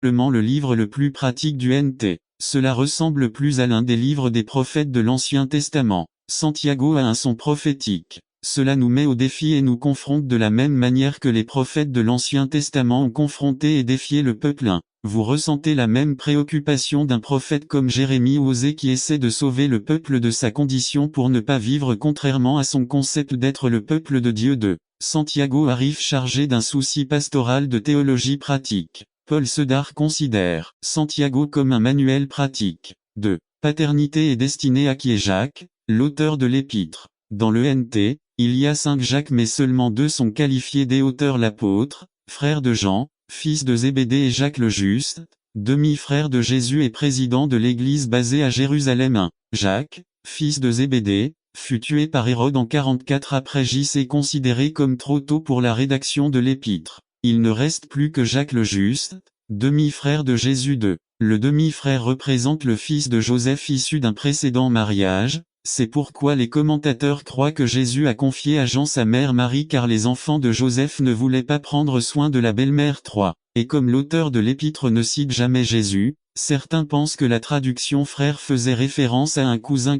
le livre le plus pratique du NT. Cela ressemble plus à l'un des livres des prophètes de l'Ancien Testament. Santiago a un son prophétique. Cela nous met au défi et nous confronte de la même manière que les prophètes de l'Ancien Testament ont confronté et défié le peuple. Vous ressentez la même préoccupation d'un prophète comme Jérémie ou Osée qui essaie de sauver le peuple de sa condition pour ne pas vivre contrairement à son concept d'être le peuple de Dieu. Santiago arrive chargé d'un souci pastoral de théologie pratique. Paul Sedar considère Santiago comme un manuel pratique de paternité et destiné à qui est Jacques, l'auteur de l'épître. Dans le NT, il y a 5 Jacques mais seulement 2 sont qualifiés des auteurs l'apôtre, frère de Jean, fils de Zébédée et Jacques le Juste, demi-frère de Jésus et président de l'église basée à Jérusalem. Jacques, fils de Zébédée, fut tué par Hérode en 44 après J.C. considéré comme trop tôt pour la rédaction de l'épître. Il ne reste plus que Jacques le Juste, demi-frère de Jésus. Le demi-frère représente le fils de Joseph issu d'un précédent mariage. C'est pourquoi les commentateurs croient que Jésus a confié à Jean sa mère Marie car les enfants de Joseph ne voulaient pas prendre soin de la belle-mère. Et comme l'auteur de l'épître ne cite jamais Jésus, certains pensent que la traduction frère faisait référence à un cousin.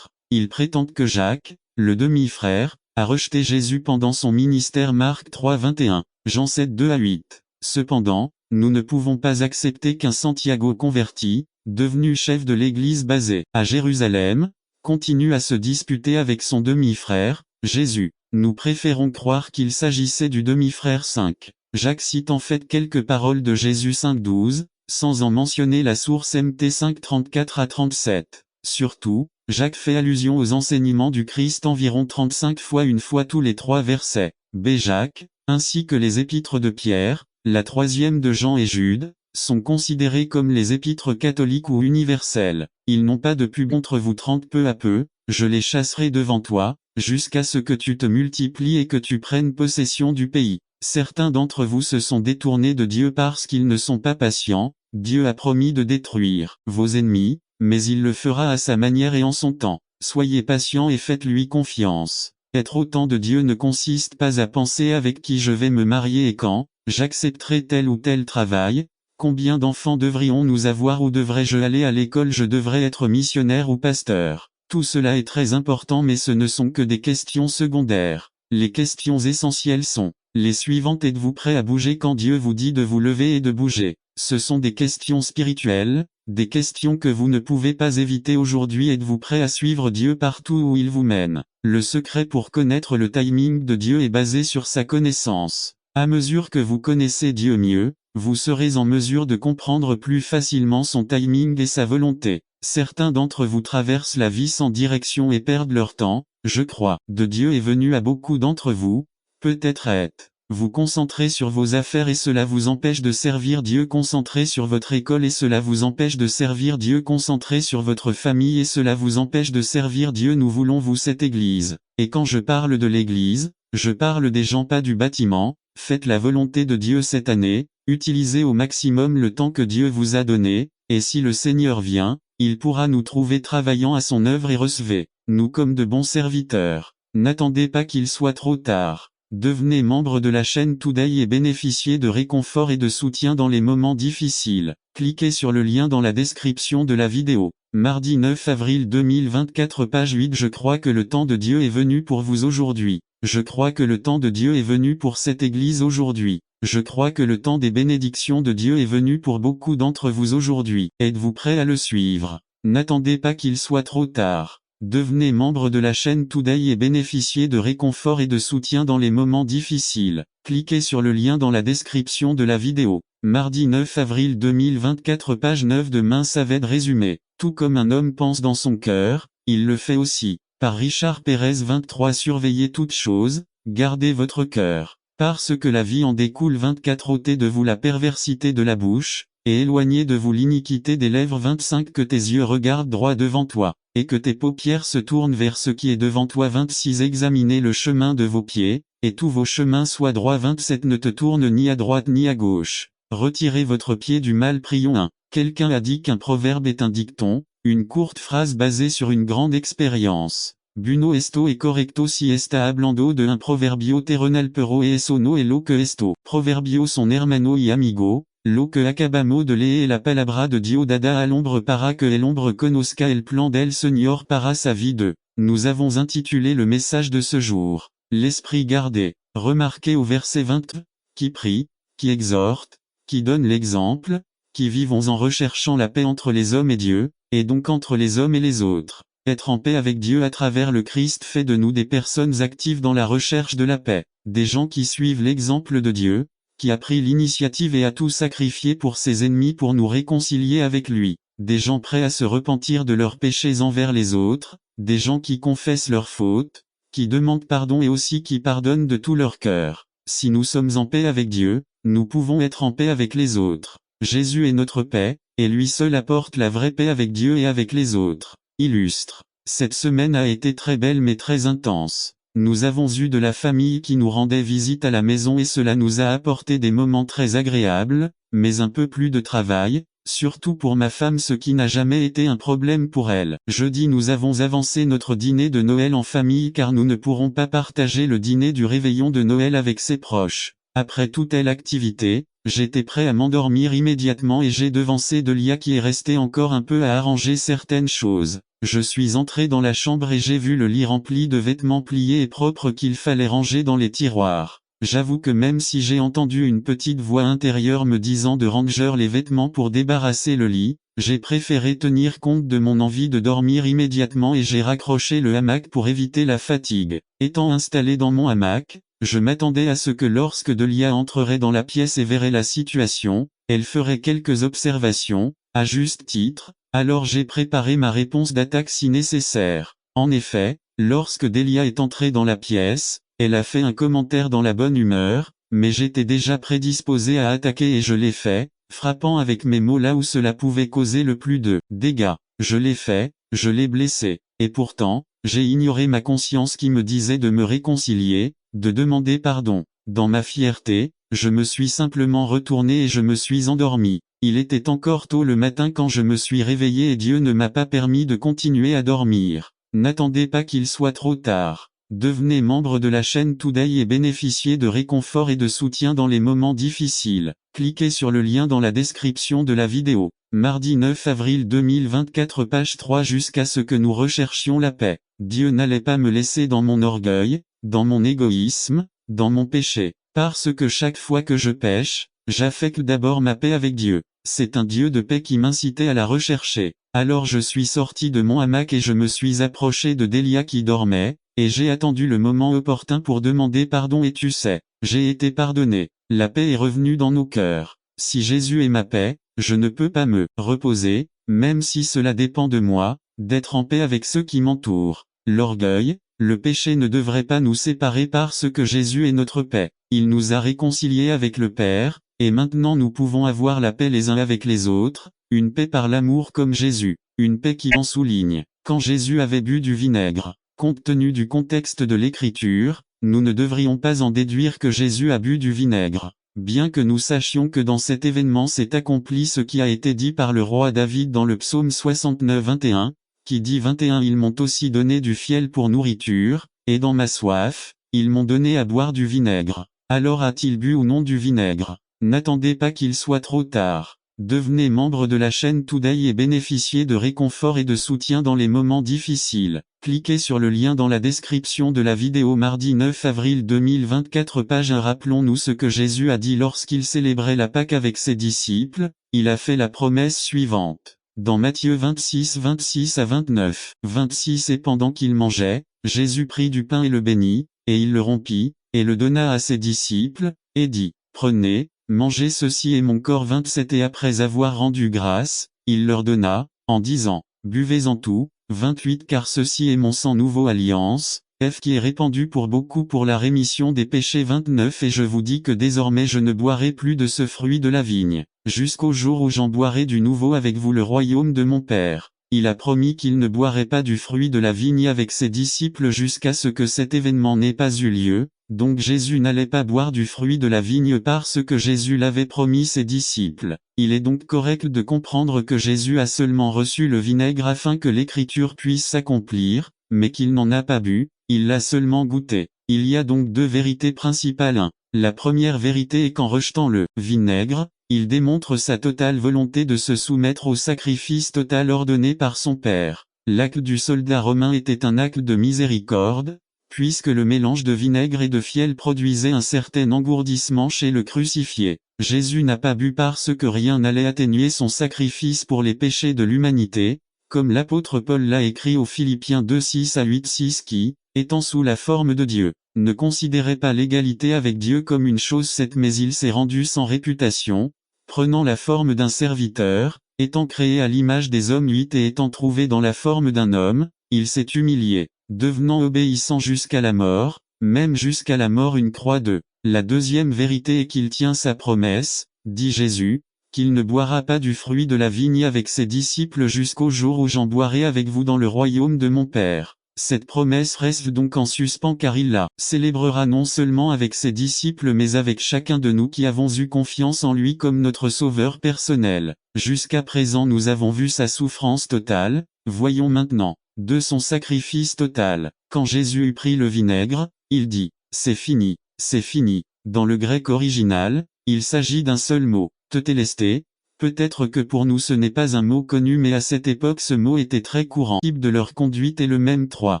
Ils prétendent que Jacques, le demi-frère, a rejeté Jésus pendant son ministère. Marc 3, 21, Jean 7, 2 à 8. Cependant, nous ne pouvons pas accepter qu'un Santiago converti, devenu chef de l'église basée à Jérusalem, continue à se disputer avec son demi-frère, Jésus. Nous préférons croire qu'il s'agissait du demi-frère 5. Jacques cite en fait quelques paroles de Jésus 5,12, sans en mentionner la source MT 5,34 à 37. Surtout, Jacques fait allusion aux enseignements du Christ environ 35 fois une fois tous les 3 versets. B. Jacques, ainsi que les épîtres de Pierre, la 3e de Jean et Jude, sont considérés comme les épîtres catholiques ou universelles. Ils n'ont pas de pub contre vous 30 peu à peu, je les chasserai devant toi, jusqu'à ce que tu te multiplies et que tu prennes possession du pays. Certains d'entre vous se sont détournés de Dieu parce qu'ils ne sont pas patients. Dieu a promis de détruire vos ennemis, mais il le fera à sa manière et en son temps. Soyez patients et faites-lui confiance. Être au temps de Dieu ne consiste pas à penser avec qui je vais me marier et quand j'accepterai tel ou tel travail. Combien d'enfants devrions-nous avoir ou devrais-je aller à l'école, je devrais être missionnaire ou pasteur. Tout cela est très important mais ce ne sont que des questions secondaires. Les questions essentielles sont les suivantes: êtes-vous prêt à bouger quand Dieu vous dit de vous lever et de bouger? Ce sont des questions spirituelles, des questions que vous ne pouvez pas éviter aujourd'hui. Êtes-vous prêt à suivre Dieu partout où il vous mène? Le secret pour connaître le timing de Dieu est basé sur sa connaissance. À mesure que vous connaissez Dieu mieux, vous serez en mesure de comprendre plus facilement son timing et sa volonté. Certains d'entre vous traversent la vie sans direction et perdent leur temps. Je crois, de Dieu est venu à beaucoup d'entre vous. Peut-être êtes-vous concentré sur vos affaires et cela vous empêche de servir Dieu, concentré sur votre école et cela vous empêche de servir Dieu, concentré sur votre famille et cela vous empêche de servir Dieu. Nous voulons vous cette église. Et quand je parle de l'église, je parle des gens, pas du bâtiment. Faites la volonté de Dieu cette année, utilisez au maximum le temps que Dieu vous a donné, et si le Seigneur vient, il pourra nous trouver travaillant à son œuvre et recevez-nous comme de bons serviteurs. N'attendez pas qu'il soit trop tard. Devenez membre de la chaîne Today et bénéficiez de réconfort et de soutien dans les moments difficiles. Cliquez sur le lien dans la description de la vidéo. Mardi 9 avril 2024, page 8. Je crois que le temps de Dieu est venu pour vous aujourd'hui. Je crois que le temps de Dieu est venu pour cette église aujourd'hui. Je crois que le temps des bénédictions de Dieu est venu pour beaucoup d'entre vous aujourd'hui. Êtes-vous prêt à le suivre? N'attendez pas qu'il soit trop tard. Devenez membre de la chaîne Today et bénéficiez de réconfort et de soutien dans les moments difficiles. Cliquez sur le lien dans la description de la vidéo. Mardi 9 avril 2024, page 9. Demain Saved résumé. Tout comme un homme pense dans son cœur, il le fait aussi. Par Richard Pérez 23. Surveillez toutes choses, gardez votre cœur. Parce que la vie en découle. 24. Ôtez de vous la perversité de la bouche, et éloignez de vous l'iniquité des lèvres. 25. Que tes yeux regardent droit devant toi, et que tes paupières se tournent vers ce qui est devant toi. 26. Examinez le chemin de vos pieds, et tous vos chemins soient droits. 27. Ne te tourne ni à droite ni à gauche. Retirez votre pied du mal. Prions 1. Quelqu'un a dit qu'un proverbe est un dicton, une courte phrase basée sur une grande expérience. Buno esto et correcto si está hablando de un proverbio terrenal pero eso no es lo que esto. Proverbio son hermano y amigo. lo que acabamo de leer la palabra de Dio dada al hombre para que el hombre conozca el plan del Señor para sa vie de. Nous avons intitulé le message de ce jour, l'esprit gardé. Remarquez au verset 20, qui prie, qui exhorte, qui donne l'exemple, qui vivons en recherchant la paix entre les hommes et Dieu, et donc entre les hommes et les autres. Être en paix avec Dieu à travers le Christ fait de nous des personnes actives dans la recherche de la paix, des gens qui suivent l'exemple de Dieu, qui a pris l'initiative et a tout sacrifié pour ses ennemis pour nous réconcilier avec lui, des gens prêts à se repentir de leurs péchés envers les autres, des gens qui confessent leurs fautes, qui demandent pardon et aussi qui pardonnent de tout leur cœur. Si nous sommes en paix avec Dieu, nous pouvons être en paix avec les autres. Jésus est notre paix, et lui seul apporte la vraie paix avec Dieu et avec les autres. Illustre. Cette semaine a été très belle mais très intense. Nous avons eu de la famille qui nous rendait visite à la maison et cela nous a apporté des moments très agréables, mais un peu plus de travail, surtout pour ma femme ce qui n'a jamais été un problème pour elle. Jeudi nous avons avancé notre dîner de Noël en famille car nous ne pourrons pas partager le dîner du réveillon de Noël avec ses proches. Après toute telle activité, j'étais prêt à m'endormir immédiatement et j'ai devancé Delia qui est restée encore un peu à arranger certaines choses. Je suis entré dans la chambre et j'ai vu le lit rempli de vêtements pliés et propres qu'il fallait ranger dans les tiroirs. J'avoue que même si j'ai entendu une petite voix intérieure me disant de ranger les vêtements pour débarrasser le lit, j'ai préféré tenir compte de mon envie de dormir immédiatement et j'ai raccroché le hamac pour éviter la fatigue. Étant installé dans mon hamac, je m'attendais à ce que lorsque Delia entrerait dans la pièce et verrait la situation, elle ferait quelques observations, à juste titre, alors j'ai préparé ma réponse d'attaque si nécessaire. En effet, lorsque Delia est entrée dans la pièce, elle a fait un commentaire dans la bonne humeur, mais j'étais déjà prédisposé à attaquer et je l'ai fait, frappant avec mes mots là où cela pouvait causer le plus de dégâts. Je l'ai fait, je l'ai blessé, et pourtant, j'ai ignoré ma conscience qui me disait de me réconcilier, de demander pardon. Dans ma fierté, je me suis simplement retourné et je me suis endormi. Il était encore tôt le matin quand je me suis réveillé et Dieu ne m'a pas permis de continuer à dormir. N'attendez pas qu'il soit trop tard. Devenez membre de la chaîne Today et bénéficiez de réconfort et de soutien dans les moments difficiles. Cliquez sur le lien dans la description de la vidéo. Mardi 9 avril 2024 page 3 jusqu'à ce que nous recherchions la paix. Dieu n'allait pas me laisser dans mon orgueil, dans mon égoïsme, dans mon péché. Parce que chaque fois que je pêche, j'affecte d'abord ma paix avec Dieu. C'est un Dieu de paix qui m'incitait à la rechercher. Alors je suis sorti de mon hamac et je me suis approché de Delia qui dormait, et j'ai attendu le moment opportun pour demander pardon et tu sais, j'ai été pardonné. La paix est revenue dans nos cœurs. Si Jésus est ma paix, je ne peux pas me reposer, même si cela dépend de moi, d'être en paix avec ceux qui m'entourent. L'orgueil, le péché ne devrait pas nous séparer parce que Jésus est notre paix. Il nous a réconciliés avec le Père, et maintenant nous pouvons avoir la paix les uns avec les autres, une paix par l'amour comme Jésus, une paix qui en souligne. Quand Jésus avait bu du vinaigre, compte tenu du contexte de l'écriture, nous ne devrions pas en déduire que Jésus a bu du vinaigre. Bien que nous sachions que dans cet événement s'est accompli ce qui a été dit par le roi David dans le psaume 69-21, qui dit 21 ils m'ont aussi donné du fiel pour nourriture, et dans ma soif, ils m'ont donné à boire du vinaigre. Alors a-t-il bu ou non du vinaigre? N'attendez pas qu'il soit trop tard. Devenez membre de la chaîne Today et bénéficiez de réconfort et de soutien dans les moments difficiles. Cliquez sur le lien dans la description de la vidéo mardi 9 avril 2024 page 1. Rappelons-nous ce que Jésus a dit lorsqu'il célébrait la Pâque avec ses disciples, il a fait la promesse suivante. Dans Matthieu 26, 26 à 29, 26 et pendant qu'il mangeait, Jésus prit du pain et le bénit, et il le rompit, et le donna à ses disciples, et dit, prenez, mangez ceci est mon corps 27 et après avoir rendu grâce, il leur donna, en disant, buvez-en tout, 28 car ceci est mon sang nouveau alliance, qui est répandu pour beaucoup pour la rémission des péchés 29 et je vous dis que désormais je ne boirai plus de ce fruit de la vigne, jusqu'au jour où j'en boirai du nouveau avec vous le royaume de mon Père. Il a promis qu'il ne boirait pas du fruit de la vigne avec ses disciples jusqu'à ce que cet événement n'ait pas eu lieu, donc Jésus n'allait pas boire du fruit de la vigne parce que Jésus l'avait promis ses disciples. Il est donc correct de comprendre que Jésus a seulement reçu le vinaigre afin que l'écriture puisse s'accomplir, mais qu'il n'en a pas bu, il l'a seulement goûté. Il y a donc deux vérités principales. 1. La première vérité est qu'en rejetant le vinaigre, il démontre sa totale volonté de se soumettre au sacrifice total ordonné par son Père. L'acte du soldat romain était un acte de miséricorde, puisque le mélange de vinaigre et de fiel produisait un certain engourdissement chez le crucifié. Jésus n'a pas bu parce que rien n'allait atténuer son sacrifice pour les péchés de l'humanité, comme l'apôtre Paul l'a écrit aux Philippiens 2, 6 à 8, 6 qui, étant sous la forme de Dieu, ne considérait pas l'égalité avec Dieu comme une chose faite, mais il s'est rendu sans réputation, prenant la forme d'un serviteur, étant créé à l'image des hommes 8 et étant trouvé dans la forme d'un homme, il s'est humilié, devenant obéissant jusqu'à la mort, même jusqu'à la mort une croix de. La deuxième vérité est qu'il tient sa promesse, dit Jésus, qu'il ne boira pas du fruit de la vigne avec ses disciples jusqu'au jour où j'en boirai avec vous dans le royaume de mon Père. Cette promesse reste donc en suspens car il la célébrera non seulement avec ses disciples mais avec chacun de nous qui avons eu confiance en lui comme notre sauveur personnel. Jusqu'à présent nous avons vu sa souffrance totale, voyons maintenant, de son sacrifice total. Quand Jésus eut pris le vinaigre, il dit, « C'est fini, c'est fini ». Dans le grec original, il s'agit d'un seul mot, tetelesté. Peut-être que pour nous ce n'est pas un mot connu mais à cette époque ce mot était très courant. Le type de leur conduite est le même. 3.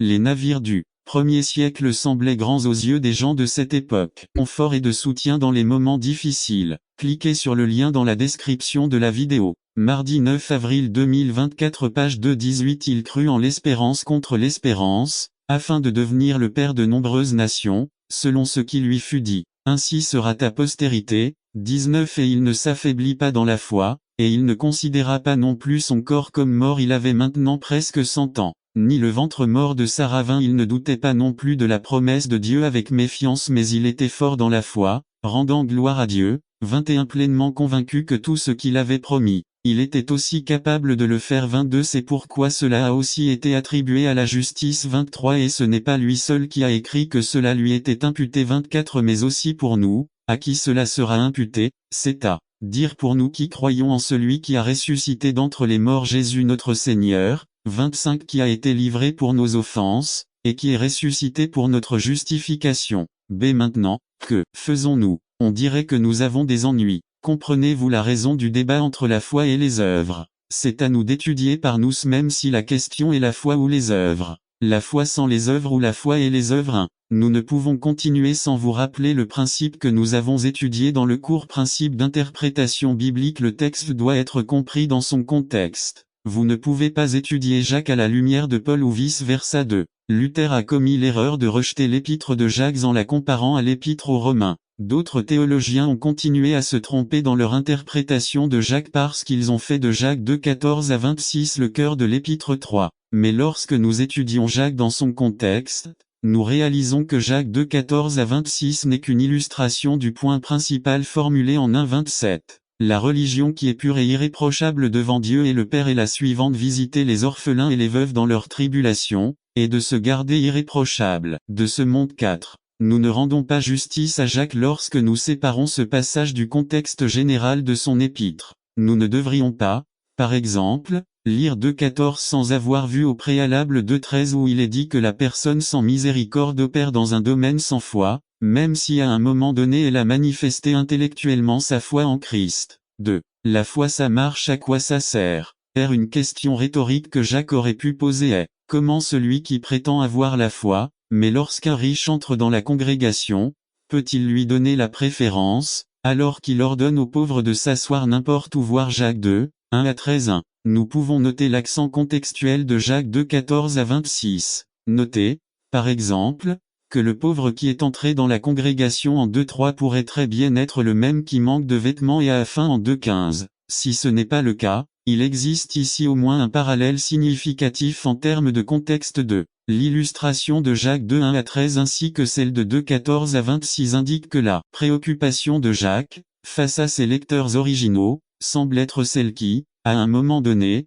Les navires du premier siècle semblaient grands aux yeux des gens de cette époque. Confort et de soutien dans les moments difficiles. Cliquez sur le lien dans la description de la vidéo. Mardi 9 avril 2024 page 2-18 Il crut en l'espérance contre l'espérance, afin de devenir le père de nombreuses nations, selon ce qui lui fut dit. Ainsi sera ta postérité. 19 Et il ne s'affaiblit pas dans la foi, et il ne considéra pas non plus son corps comme mort. Il avait maintenant presque 100 ans. Ni le ventre mort de Sarah vint. Il ne doutait pas non plus de la promesse de Dieu avec méfiance mais il était fort dans la foi, rendant gloire à Dieu. 21 Pleinement convaincu que tout ce qu'il avait promis, il était aussi capable de le faire. 22 C'est pourquoi cela a aussi été attribué à la justice. 23 Et ce n'est pas lui seul qui a écrit que cela lui était imputé. 24 Mais aussi pour nous, à qui cela sera imputé, c'est à dire pour nous qui croyons en celui qui a ressuscité d'entre les morts Jésus notre Seigneur. 25 Qui a été livré pour nos offenses, et qui est ressuscité pour notre justification. B. Maintenant, que faisons-nous? On dirait que nous avons des ennuis. Comprenez-vous la raison du débat entre la foi et les œuvres? C'est à nous d'étudier par nous-mêmes si la question est la foi ou les œuvres. La foi sans les œuvres ou la foi et les œuvres 1. Nous ne pouvons continuer sans vous rappeler le principe que nous avons étudié dans le cours Principe d'interprétation biblique. Le texte doit être compris dans son contexte. Vous ne pouvez pas étudier Jacques à la lumière de Paul ou vice-versa. 2. Luther a commis l'erreur de rejeter l'épître de Jacques en la comparant à l'épître aux Romains. D'autres théologiens ont continué à se tromper dans leur interprétation de Jacques parce qu'ils ont fait de Jacques 2, 14 à 26 le cœur de l'épître 3. Mais lorsque nous étudions Jacques dans son contexte, nous réalisons que Jacques 2, 14 à 26 n'est qu'une illustration du point principal formulé en 1, 27. La religion qui est pure et irréprochable devant Dieu et le Père est la suivante: visiter les orphelins et les veuves dans leur tribulation, et de se garder irréprochable de ce monde. 4. Nous ne rendons pas justice à Jacques lorsque nous séparons ce passage du contexte général de son épître. Nous ne devrions pas, par exemple, lire 2.14 sans avoir vu au préalable 2.13 où il est dit que la personne sans miséricorde opère dans un domaine sans foi, même si à un moment donné elle a manifesté intellectuellement sa foi en Christ. 2. La foi ça marche, à quoi ça sert? Une question rhétorique que Jacques aurait pu poser est, comment celui qui prétend avoir la foi, mais lorsqu'un riche entre dans la congrégation, peut-il lui donner la préférence, alors qu'il ordonne aux pauvres de s'asseoir n'importe où? Voir Jacques 2, 1 à 13. 1. Nous pouvons noter l'accent contextuel de Jacques 2, 14 à 26. Notez, par exemple, que le pauvre qui est entré dans la congrégation en 2.3 pourrait très bien être le même qui manque de vêtements et a faim en 2.15. Si ce n'est pas le cas, il existe ici au moins un parallèle significatif en termes de contexte. 2. L'illustration de Jacques 2, 1 à 13 ainsi que celle de 2, 14 à 26 indique que la préoccupation de Jacques, face à ses lecteurs originaux, semble être celle qui, à un moment donné,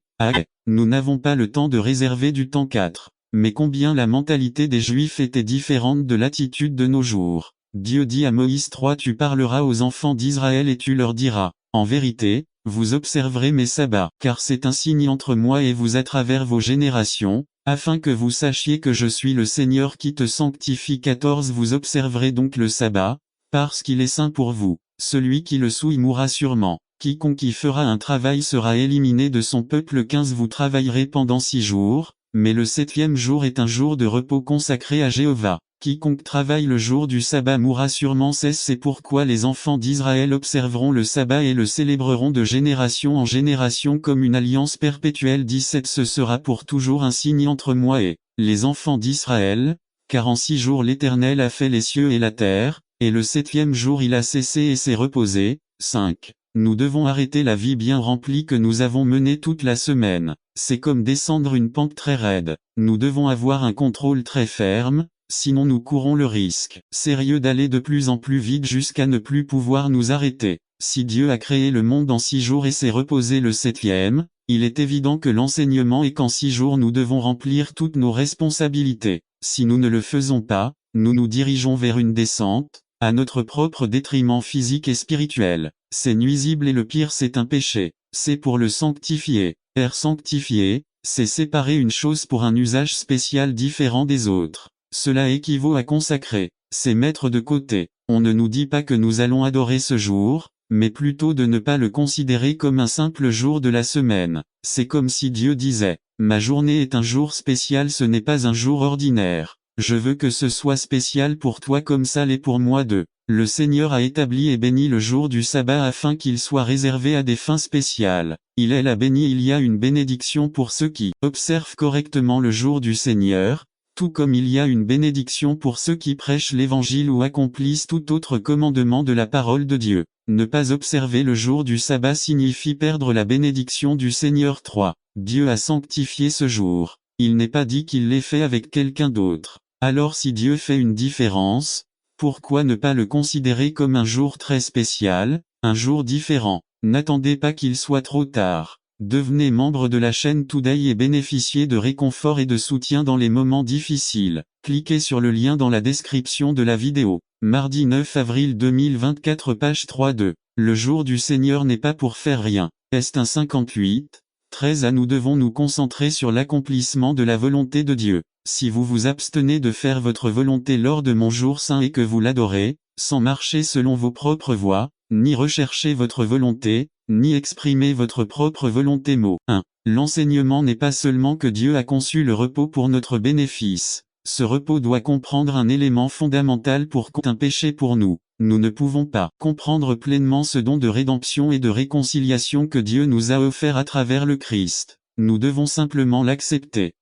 nous n'avons pas le temps de réserver du temps. 4. Mais combien la mentalité des Juifs était différente de l'attitude de nos jours. Dieu dit à Moïse 3 Tu parleras aux enfants d'Israël et tu leur diras, en vérité, vous observerez mes sabbats, car c'est un signe entre moi et vous à travers vos générations, afin que vous sachiez que je suis le Seigneur qui te sanctifie. 14 Vous observerez donc le sabbat, parce qu'il est saint pour vous. Celui qui le souille mourra sûrement. Quiconque y fera un travail sera éliminé de son peuple. 15 Vous travaillerez pendant 6 jours, mais le 7e jour est un jour de repos consacré à Jéhovah. Quiconque travaille le jour du sabbat mourra sûrement. 16 C'est pourquoi les enfants d'Israël observeront le sabbat et le célébreront de génération en génération comme une alliance perpétuelle. 17 Ce sera pour toujours un signe entre moi et les enfants d'Israël, car en 6 jours l'Éternel a fait les cieux et la terre, et le 7e jour il a cessé et s'est reposé. 5. Nous devons arrêter la vie bien remplie que nous avons menée toute la semaine. C'est comme descendre une pente très raide. Nous devons avoir un contrôle très ferme, sinon nous courons le risque sérieux d'aller de plus en plus vite jusqu'à ne plus pouvoir nous arrêter. Si Dieu a créé le monde en 6 jours et s'est reposé le 7e, il est évident que l'enseignement est qu'en 6 jours nous devons remplir toutes nos responsabilités. Si nous ne le faisons pas, nous nous dirigeons vers une descente, à notre propre détriment physique et spirituel. C'est nuisible et le pire c'est un péché. C'est pour le sanctifier. Sanctifier, c'est séparer une chose pour un usage spécial différent des autres. Cela équivaut à consacrer. C'est mettre de côté. On ne nous dit pas que nous allons adorer ce jour, mais plutôt de ne pas le considérer comme un simple jour de la semaine. C'est comme si Dieu disait, ma journée est un jour spécial, ce n'est pas un jour ordinaire. Je veux que ce soit spécial pour toi comme ça l'est pour moi. Le Seigneur a établi et béni le jour du sabbat afin qu'il soit réservé à des fins spéciales. Il l'a béni. Il y a une bénédiction pour ceux qui observent correctement le jour du Seigneur, tout comme il y a une bénédiction pour ceux qui prêchent l'évangile ou accomplissent tout autre commandement de la parole de Dieu. Ne pas observer le jour du sabbat signifie perdre la bénédiction du Seigneur. 3. Dieu a sanctifié ce jour. Il n'est pas dit qu'il l'ait fait avec quelqu'un d'autre. Alors si Dieu fait une différence, pourquoi ne pas le considérer comme un jour très spécial, un jour différent? N'attendez pas qu'il soit trop tard. Devenez membre de la chaîne Today et bénéficiez de réconfort et de soutien dans les moments difficiles. Cliquez sur le lien dans la description de la vidéo. Mardi 9 avril 2024 page 3-2. Le jour du Seigneur n'est pas pour faire rien. Est 1 58, 13 Nous devons nous concentrer sur l'accomplissement de la volonté de Dieu. Si vous vous abstenez de faire votre volonté lors de mon jour saint et que vous l'adorez, sans marcher selon vos propres voies, ni rechercher votre volonté, ni exprimer votre propre volonté. Mot 1. L'enseignement n'est pas seulement que Dieu a conçu le repos pour notre bénéfice. Ce repos doit comprendre un élément fondamental pour un péché pour nous. Nous ne pouvons pas comprendre pleinement ce don de rédemption et de réconciliation que Dieu nous a offert à travers le Christ. Nous devons simplement l'accepter.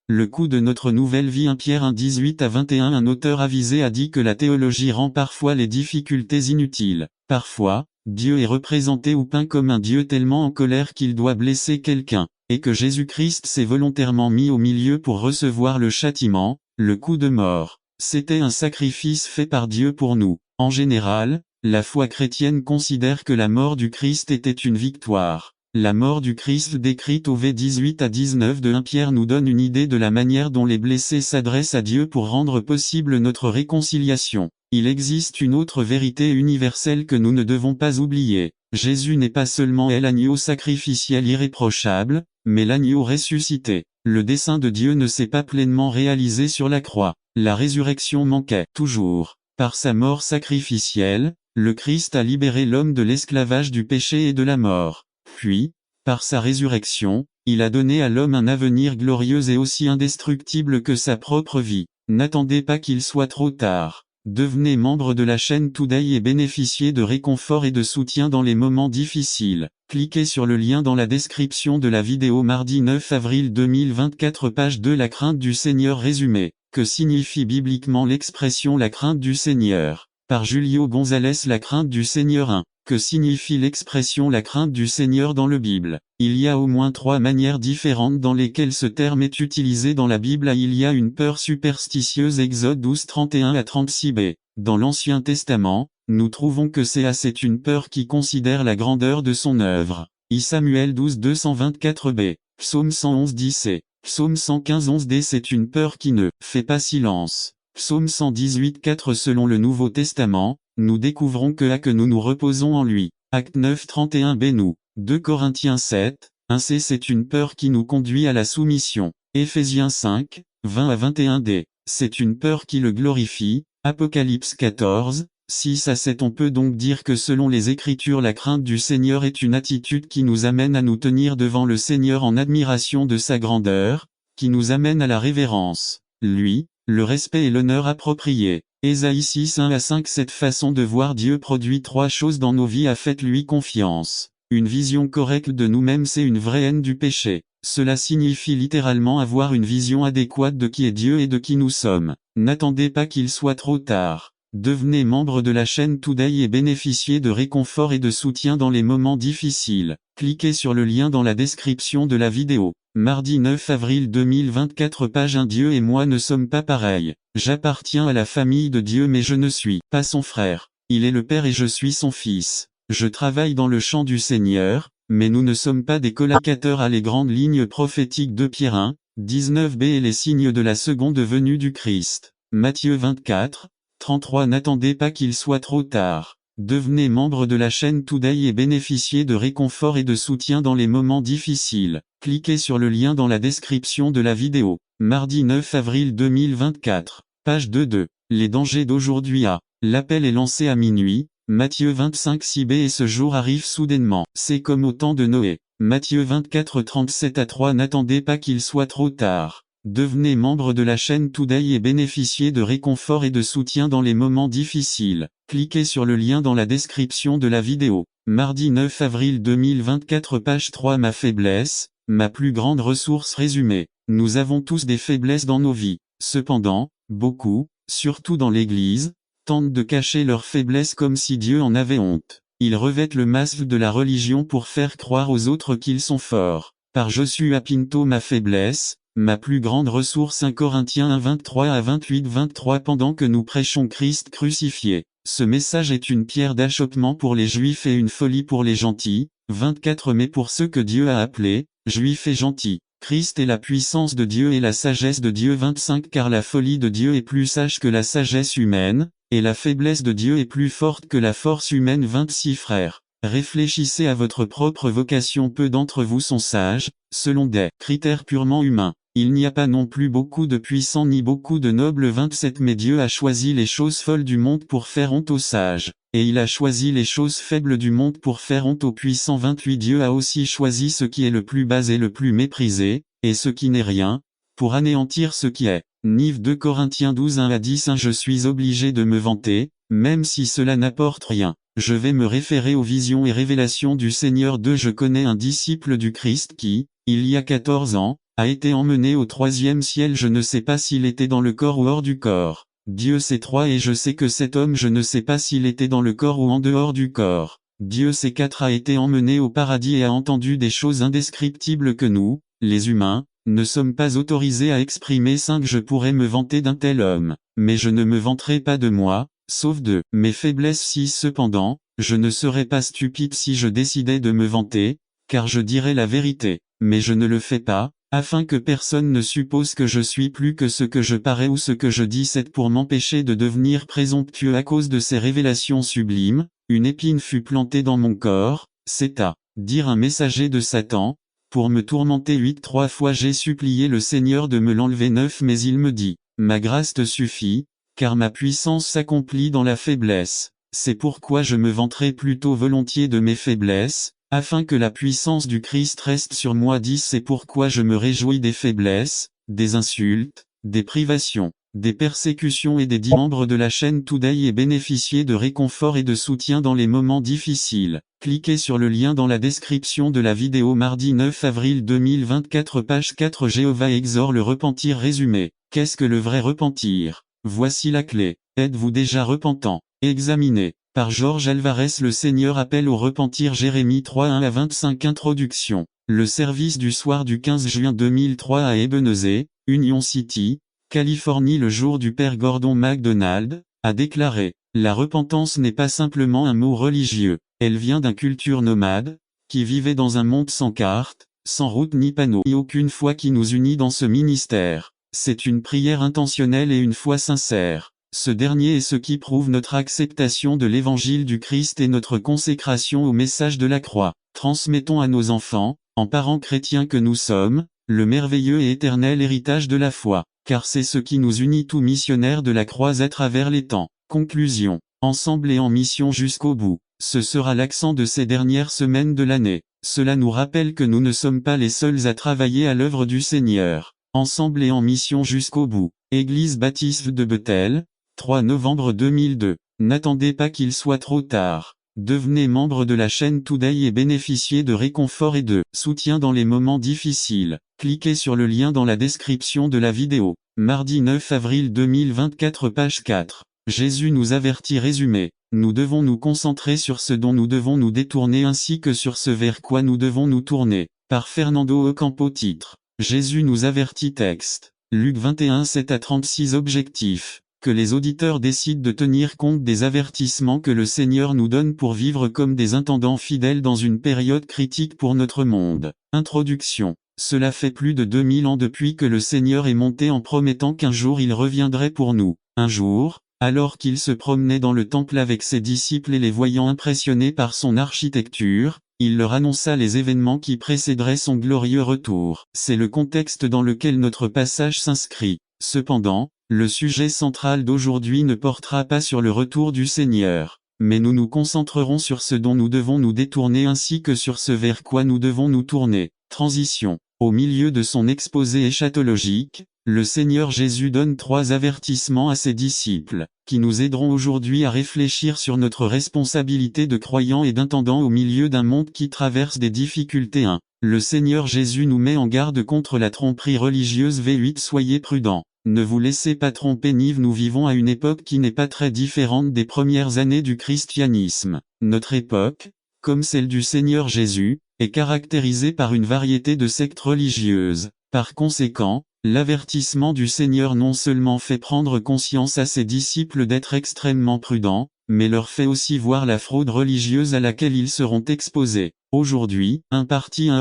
Le coût de notre nouvelle vie. 1 Pierre 1 18-21 Un auteur avisé a dit que la théologie rend parfois les difficultés inutiles. Parfois, Dieu est représenté ou peint comme un Dieu tellement en colère qu'il doit blesser quelqu'un, et que Jésus-Christ s'est volontairement mis au milieu pour recevoir le châtiment, le coup de mort. C'était un sacrifice fait par Dieu pour nous. En général, la foi chrétienne considère que la mort du Christ était une victoire. La mort du Christ décrite au v 18-19 de 1 Pierre nous donne une idée de la manière dont les blessés s'adressent à Dieu pour rendre possible notre réconciliation. Il existe une autre vérité universelle que nous ne devons pas oublier. Jésus n'est pas seulement l'agneau sacrificiel irréprochable, mais l'agneau ressuscité. Le dessein de Dieu ne s'est pas pleinement réalisé sur la croix. La résurrection manquait toujours. Par sa mort sacrificielle, le Christ a libéré l'homme de l'esclavage du péché et de la mort. Puis, par sa résurrection, il a donné à l'homme un avenir glorieux et aussi indestructible que sa propre vie. N'attendez pas qu'il soit trop tard. Devenez membre de la chaîne Today et bénéficiez de réconfort et de soutien dans les moments difficiles. Cliquez sur le lien dans la description de la vidéo. Mardi 9 avril 2024 page 2 La crainte du Seigneur résumé. Que signifie bibliquement l'expression la crainte du Seigneur? Par Julio González. La crainte du Seigneur 1. Que signifie l'expression la crainte du Seigneur dans la Bible? Il y a au moins 3 manières différentes dans lesquelles ce terme est utilisé dans la Bible. Il y a une peur superstitieuse. Exode 12-31-36b. Dans l'Ancien Testament, nous trouvons que c'est une peur qui considère la grandeur de son œuvre. Samuel 12-224b. Psaume 111-10c. Psaume 115-11d. C'est une peur qui ne fait pas silence. Psaume 118-4. Selon le Nouveau Testament, nous découvrons que nous nous reposons en lui. Acte 9-31b. Nous. 2 Corinthiens 7, 1c. C'est une peur qui nous conduit à la soumission. Éphésiens 5, 20-21d. C'est une peur qui le glorifie. Apocalypse 14, 6 à 7. On peut donc dire que selon les Écritures, la crainte du Seigneur est une attitude qui nous amène à nous tenir devant le Seigneur en admiration de sa grandeur, qui nous amène à la révérence, lui, le respect et l'honneur appropriés. Ésaïe 6 1 à 5. Cette façon de voir Dieu produit 3 choses dans nos vies. Faites-lui confiance. Une vision correcte de nous-mêmes, c'est une vraie haine du péché. Cela signifie littéralement avoir une vision adéquate de qui est Dieu et de qui nous sommes. N'attendez pas qu'il soit trop tard. Devenez membre de la chaîne Today et bénéficiez de réconfort et de soutien dans les moments difficiles. Cliquez sur le lien dans la description de la vidéo. Mardi 9 avril 2024. Page 1. Dieu et moi ne sommes pas pareils. J'appartiens à la famille de Dieu mais je ne suis pas son frère. Il est le Père et je suis son fils. Je travaille dans le champ du Seigneur, mais nous ne sommes pas des colocataires. À les grandes lignes prophétiques de Pierre 1, 19b et les signes de la seconde venue du Christ. Matthieu 24, 33. N'attendez pas qu'il soit trop tard. Devenez membre de la chaîne Today et bénéficiez de réconfort et de soutien dans les moments difficiles. Cliquez sur le lien dans la description de la vidéo. Mardi 9 avril 2024. Page 2.2. Les dangers d'aujourd'hui. L'appel est lancé à minuit. Matthieu 25 6b et ce jour arrive soudainement. C'est comme au temps de Noé. Matthieu 24 37 à 3. N'attendez pas qu'il soit trop tard. Devenez membre de la chaîne Today et bénéficiez de réconfort et de soutien dans les moments difficiles. Cliquez sur le lien dans la description de la vidéo. Mardi 9 avril 2024. Page 3. Ma faiblesse, ma plus grande ressource résumée. Nous avons tous des faiblesses dans nos vies. Cependant, beaucoup, surtout dans l'Église, tentent de cacher leurs faiblesses comme si Dieu en avait honte. Ils revêtent le masque de la religion pour faire croire aux autres qu'ils sont forts. Par Joshua Pinto. Ma faiblesse, ma plus grande ressource. 1 Corinthiens 1 23 à 28-23. Pendant que nous prêchons Christ crucifié, ce message est une pierre d'achoppement pour les Juifs et une folie pour les gentils. 24 Mais pour ceux que Dieu a appelés, Juifs et gentils, Christ est la puissance de Dieu et la sagesse de Dieu. 25 Car la folie de Dieu est plus sage que la sagesse humaine, et la faiblesse de Dieu est plus forte que la force humaine. 26 Frères, réfléchissez à votre propre vocation. Peu d'entre vous sont sages, selon des critères purement humains. Il n'y a pas non plus beaucoup de puissants ni beaucoup de nobles. 27 Mais Dieu a choisi les choses folles du monde pour faire honte aux sages, et il a choisi les choses faibles du monde pour faire honte aux puissants. 28 Dieu a aussi choisi ce qui est le plus bas et le plus méprisé, et ce qui n'est rien, pour anéantir ce qui est. Nive 2 Corinthiens 12 1 à 10 Je suis obligé de me vanter, même si cela n'apporte rien. Je vais me référer aux visions et révélations du Seigneur. 2 Je connais un disciple du Christ qui, il y a 14 ans, a été emmené au 3e ciel. Je ne sais pas s'il était dans le corps ou hors du corps. Dieu sait. 3 Et je sais que cet homme, je ne sais pas s'il était dans le corps ou en dehors du corps. Dieu sait. 4 A été emmené au paradis et a entendu des choses indescriptibles que nous, les humains, ne sommes pas autorisés à exprimer. 5 Je pourrais me vanter d'un tel homme, mais je ne me vanterai pas de moi, sauf de mes faiblesses. 6 Cependant, je ne serais pas stupide si je décidais de me vanter, car je dirais la vérité, mais je ne le fais pas, afin que personne ne suppose que je suis plus que ce que je parais ou ce que je dis. C'est pour m'empêcher de devenir présomptueux à cause de ces révélations sublimes. Une épine fut plantée dans mon corps, c'est à dire un messager de Satan, pour me tourmenter. 8 3 fois j'ai supplié le Seigneur de me l'enlever. 9 Mais il me dit, ma grâce te suffit, car ma puissance s'accomplit dans la faiblesse. C'est pourquoi je me vanterai plutôt volontiers de mes faiblesses, afin que la puissance du Christ reste sur moi. 10 C'est pourquoi je me réjouis des faiblesses, des insultes, des privations, des persécutions et des 10 membres de la chaîne Today et bénéficier de réconfort et de soutien dans les moments difficiles. Cliquez sur le lien dans la description de la vidéo. Mardi 9 avril 2024 Page 4 Jéhovah exhorte le repentir. Résumé. Qu'est-ce que le vrai repentir? Voici la clé. Êtes-vous déjà repentant? Examinez. Par Georges Alvarez. Le Seigneur appelle au repentir. Jérémie 3 1 à 25 Introduction. Le service du soir du 15 juin 2003 à Ebenezer, Union City, Californie. Le jour du Père Gordon MacDonald a déclaré: la repentance n'est pas simplement un mot religieux, elle vient d'une culture nomade, qui vivait dans un monde sans carte, sans route ni panneau, et aucune foi qui nous unit dans ce ministère. C'est une prière intentionnelle et une foi sincère. Ce dernier est ce qui prouve notre acceptation de l'évangile du Christ et notre consécration au message de la croix. Transmettons à nos enfants, en parents chrétiens que nous sommes, le merveilleux et éternel héritage de la foi, car c'est ce qui nous unit tous missionnaires de la croix à travers les temps. Conclusion. ensemble et en mission jusqu'au bout. Ce sera l'accent de ces dernières semaines de l'année. Cela nous rappelle que nous ne sommes pas les seuls à travailler à l'œuvre du Seigneur. Ensemble et en mission jusqu'au bout. Église baptiste de Bethel, 3 novembre 2002. N'attendez pas qu'il soit trop tard. Devenez membre de la chaîne Today et bénéficiez de réconfort et de soutien dans les moments difficiles. Cliquez sur le lien dans la description de la vidéo. Mardi 9 avril 2024 page 4. Jésus nous avertit résumé. Nous devons nous concentrer sur ce dont nous devons nous détourner ainsi que sur ce vers quoi nous devons nous tourner. Par Fernando Ocampo titre. Jésus nous avertit texte. Luc 21 7 à 36 objectifs. Que les auditeurs décident de tenir compte des avertissements que le Seigneur nous donne pour vivre comme des intendants fidèles dans une période critique pour notre monde. Introduction. Cela fait plus de 2000 ans depuis que le Seigneur est monté en promettant qu'un jour il reviendrait pour nous. Un jour, alors qu'il se promenait dans le temple avec ses disciples et les voyant impressionnés par son architecture, il leur annonça les événements qui précéderaient son glorieux retour. C'est le contexte dans lequel notre passage s'inscrit. Cependant, le sujet central d'aujourd'hui ne portera pas sur le retour du Seigneur, mais nous nous concentrerons sur ce dont nous devons nous détourner ainsi que sur ce vers quoi nous devons nous tourner. Transition. Au milieu de son exposé eschatologique, le Seigneur Jésus donne 3 avertissements à ses disciples, qui nous aideront aujourd'hui à réfléchir sur notre responsabilité de croyants et d'intendants au milieu d'un monde qui traverse des difficultés. 1. Le Seigneur Jésus nous met en garde contre la tromperie religieuse. V8. Soyez prudents. Ne vous laissez pas tromper. Nous vivons à une époque qui n'est pas très différente des premières années du christianisme. Notre époque, comme celle du Seigneur Jésus, est caractérisée par une variété de sectes religieuses. Par conséquent, l'avertissement du Seigneur non seulement fait prendre conscience à ses disciples d'être extrêmement prudents, mais leur fait aussi voir la fraude religieuse à laquelle ils seront exposés. Aujourd'hui, un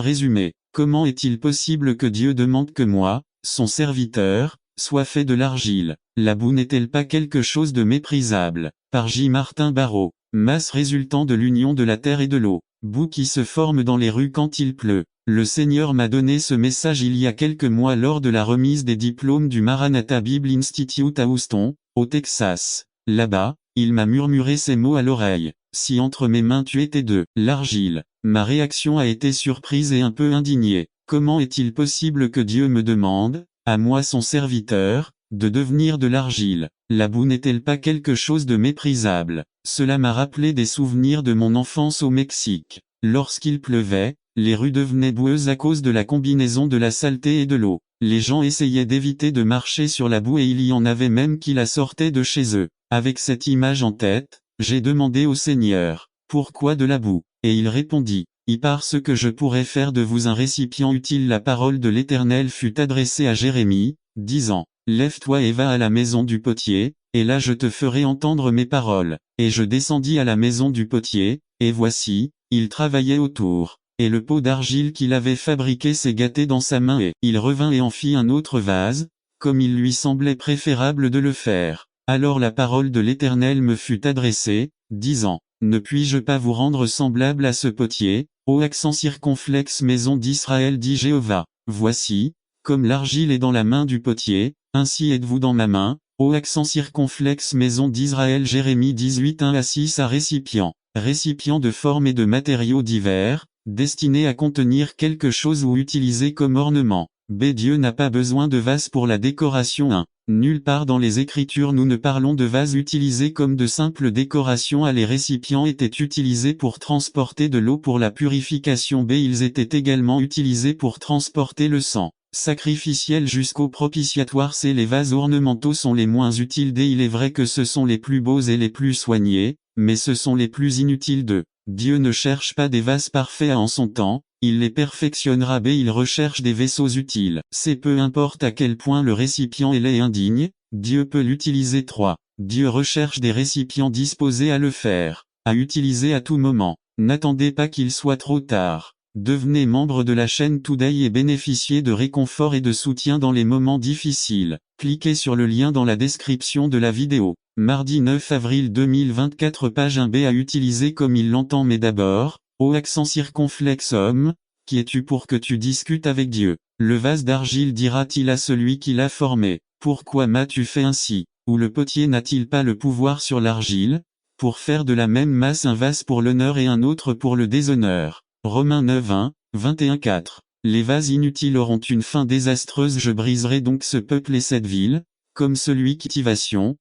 résumé. Comment est-il possible que Dieu demande que moi, son serviteur, soit fait de l'argile? La boue n'est-elle pas quelque chose de méprisable? Par J. Martin Barrault. Masse résultant de l'union de la terre et de l'eau. Boue qui se forme dans les rues quand il pleut. Le Seigneur m'a donné ce message il y a quelques mois lors de la remise des diplômes du Maranatha Bible Institute à Houston, au Texas. Là-bas, il m'a murmuré ces mots à l'oreille. Si entre mes mains tu étais de l'argile. Ma réaction a été surprise et un peu indignée. Comment est-il possible que Dieu me demande, à moi son serviteur, de devenir de l'argile? La boue n'est-elle pas quelque chose de méprisable? Cela m'a rappelé des souvenirs de mon enfance au Mexique. Lorsqu'il pleuvait, les rues devenaient boueuses à cause de la combinaison de la saleté et de l'eau. Les gens essayaient d'éviter de marcher sur la boue et il y en avait même qui la sortaient de chez eux. Avec cette image en tête, j'ai demandé au Seigneur, pourquoi de la boue? Et il répondit, parce que je pourrais faire de vous un récipient utile. La parole de l'Éternel fut adressée à Jérémie, disant, lève-toi et va à la maison du potier, et là je te ferai entendre mes paroles. Et je descendis à la maison du potier, et voici, il travaillait autour. Et le pot d'argile qu'il avait fabriqué s'est gâté dans sa main et il revint et en fit un autre vase, comme il lui semblait préférable de le faire. Alors la parole de l'Éternel me fut adressée, disant, ne puis-je pas vous rendre semblable à ce potier, ô accent circonflexe maison d'Israël dit Jéhovah. Voici, comme l'argile est dans la main du potier, ainsi êtes-vous dans ma main, ô accent circonflexe maison d'Israël. Jérémie 18 1 à 6 à récipient. Récipient de forme et de matériaux divers, destiné à contenir quelque chose ou utilisé comme ornement. B. Dieu n'a pas besoin de vase pour la décoration. 1. Nulle part dans les Écritures nous ne parlons de vases utilisés comme de simples décorations. Les récipients étaient utilisés pour transporter de l'eau pour la purification. B. Ils étaient également utilisés pour transporter le sang sacrificiel jusqu'au propitiatoire. C. Les vases ornementaux sont les moins utiles. D. Il est vrai que ce sont les plus beaux et les plus soignés, mais ce sont les plus inutiles d'eux. Dieu ne cherche pas des vases parfaits en son temps, il les perfectionnera. B. Il recherche des vaisseaux utiles. C. Peu importe à quel point le récipient est laid et indigne, Dieu peut l'utiliser. 3. Dieu recherche des récipients disposés à le faire, à utiliser à tout moment. N'attendez pas qu'il soit trop tard. Devenez membre de la chaîne Today et bénéficiez de réconfort et de soutien dans les moments difficiles. Cliquez sur le lien dans la description de la vidéo. Mardi 9 avril 2024 page 1b à utiliser comme il l'entend. Mais d'abord, ô accent circonflexe homme, qui es-tu pour que tu discutes avec Dieu? Le vase d'argile dira-t-il à celui qui l'a formé, pourquoi m'as-tu fait ainsi? Ou le potier n'a-t-il pas le pouvoir sur l'argile? pour faire de la même masse un vase pour l'honneur et un autre pour le déshonneur. Romains 9 1, 21 4. Les vases inutiles auront une fin désastreuse, je briserai donc ce peuple et cette ville, comme celui qui cultivation,